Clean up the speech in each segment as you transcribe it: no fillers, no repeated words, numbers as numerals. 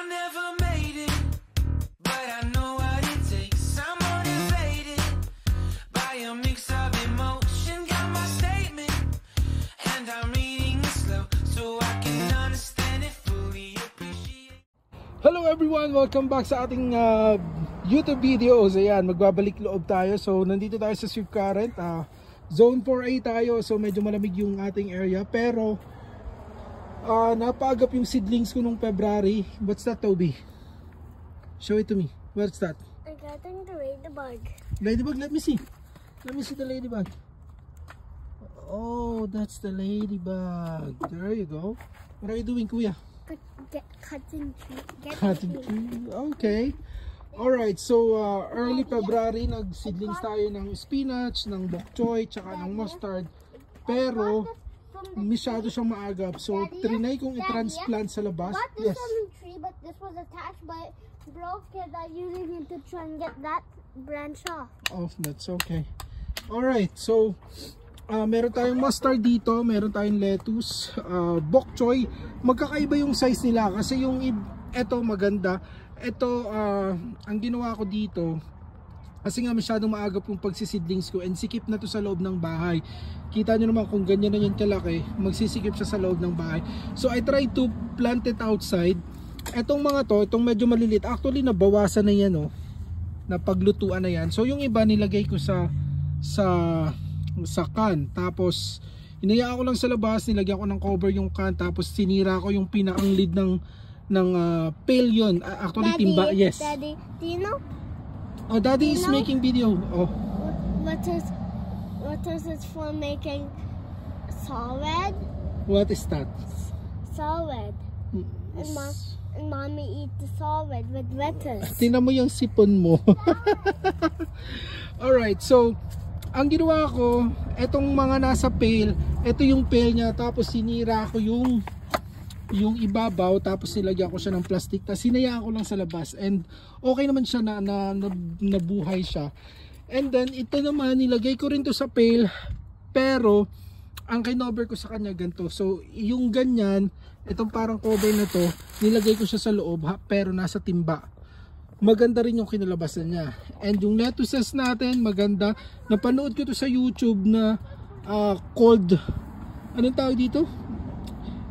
never made it, but I know what it takes. I'm motivated by a mix of emotion. Got my statement, and I'm reading it slow so I can understand it fully. Appreciate. Hello everyone! Welcome back sa ating YouTube videos. Ayan, magbabalik loob tayo. So, nandito tayo sa Swift Current. Zone 4A tayo. So, medyo malamig yung ating area. Pero, napaagap yung seedlings ko nung February. What's that, Toby? Show it to me. What's that? I got the ladybug. Ladybug? Let me see. Let me see the ladybug. Oh, that's the ladybug. There you go. What are you doing, Kuya? Cutting tree. Cutting tree. Okay. Alright, so early February nag-seedlings tayo ng spinach, ng bok choy, tsaka ng mustard. Pero masyado siyang maagap. So trinay kong i-transplant sa labas. Yes. Tree, but this was attached but broke because I using it to try and get that branch off. Oh, that's okay. Alright, so meron tayong mustard dito, meron tayong lettuce, bok choy. Magkakaiba yung size nila kasi yung eto maganda. Ito, ang ginawa ko dito, kasi nga masyadong maagap yung pagsisidlings ko and sikip na to sa loob ng bahay. Kita nyo naman kung ganyan na yan kalaki, magsisikip siya sa loob ng bahay. So I tried to plant it outside. Etong mga to, itong medyo malilit, actually nabawasan na yan, oh, napaglutuan na yan. So yung iba nilagay ko sa can, tapos hinayaan ko lang sa labas, nilagyan ko ng cover yung can, tapos sinira ko yung pinakang lid ng pail yun. Actually, Daddy, timba, yes. Daddy, do you know? Oh, Daddy is making video. Oh. What is it for making salad? What is that? Salad. And mommy eat the salad with lettuce. Tingnan mo yung sipon mo. Alright, so ang ginawa ko, etong mga nasa pail, ito yung pail niya, tapos sinira ko yung ibabaw, tapos nilagyan ko siya ng plastic, tapos sinayaan ko lang sa labas and okay naman siya na nabuhay siya. And then ito naman nilagay ko rin to sa pail, pero ang kinover ko sa kanya ganito. So yung ganyan, itong parang cover na to, nilagay ko siya sa loob pero nasa timba. Maganda rin yung kinalabasan niya. And yung lettuces natin maganda. Napanood ko to sa YouTube na cold, anong tawag dito?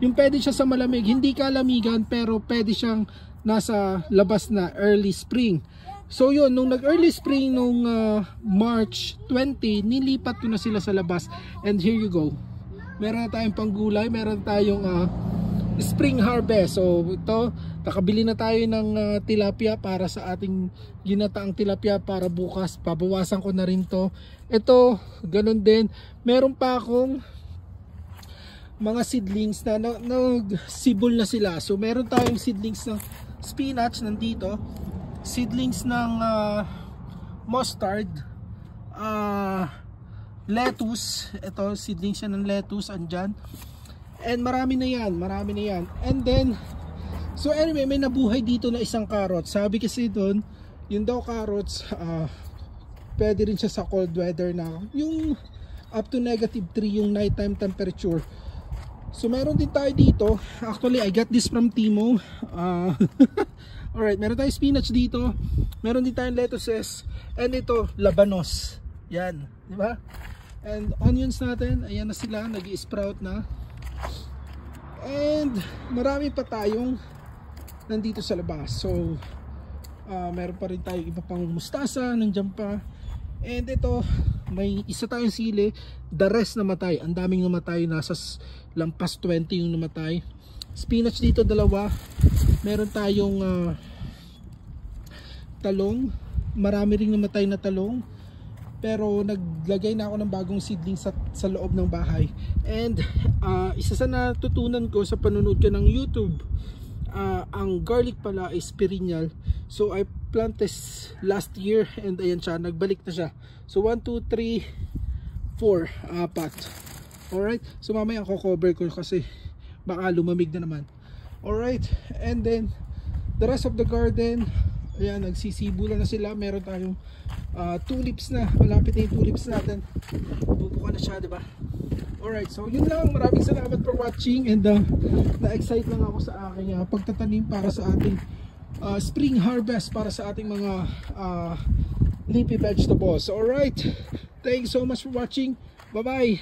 Yung pwede siya sa malamig, hindi kalamigan pero pwede siyang nasa labas na early spring. So yun, nung nag-early spring nung March 20, nilipat ko na sila sa labas. And here you go. Meron na tayong panggulay, meron tayong spring harvest. So ito, nakabili na tayo ng tilapia para sa ating ginataang tilapia para bukas. Pabawasan ko na rin to. Ito, ganun din. Meron pa akong mga seedlings na nagsibol na sila. So meron tayong seedlings ng spinach nandito, seedlings ng mustard, lettuce, ito seedlings siya ng lettuce andyan, and marami na yan. And then so anyway, may nabuhay dito na isang carrot. Sabi kasi doon, yun daw carrots, pwede rin siya sa cold weather na yung up to -3 yung nighttime temperature. So meron din tayo dito. Actually, I got this from Timo. Alright, meron tayong spinach dito. Meron din tayong lettuces. And ito, labanos. Yan, di ba? And onions natin, ayan na sila, nag-i-sprout na. And marami pa tayong nandito sa labas. So meron pa rin tayong iba pang mustasa, nandiyan pa. And ito, may isa tayong sili, the rest namatay. Ang daming namatay, nasa lampas 20 yung namatay. Spinach dito dalawa. Meron tayong talong. Marami ring namatay na talong. Pero naglagay na ako ng bagong seedling sa loob ng bahay. And isa sa natutunan ko sa panonood ko ng YouTube, ang garlic pala is perennial. So I planted this last year and ayan siya, nagbalik na siya. So 1, 2, 3, 4, 4. Alright, so mamaya ako cover ko kasi baka lumamig na naman. Alright, and then the rest of the garden, ayan, nagsisibula na sila. Meron tayong tulips na, malapit na yung tulips natin, bubuka na siya, diba? Alright, so yun lang. Maraming salamat for watching and na-excite lang ako sa aking pagtatanim para sa ating spring harvest para sa ating mga leafy vegetables. Alright, thanks so much for watching. Bye bye.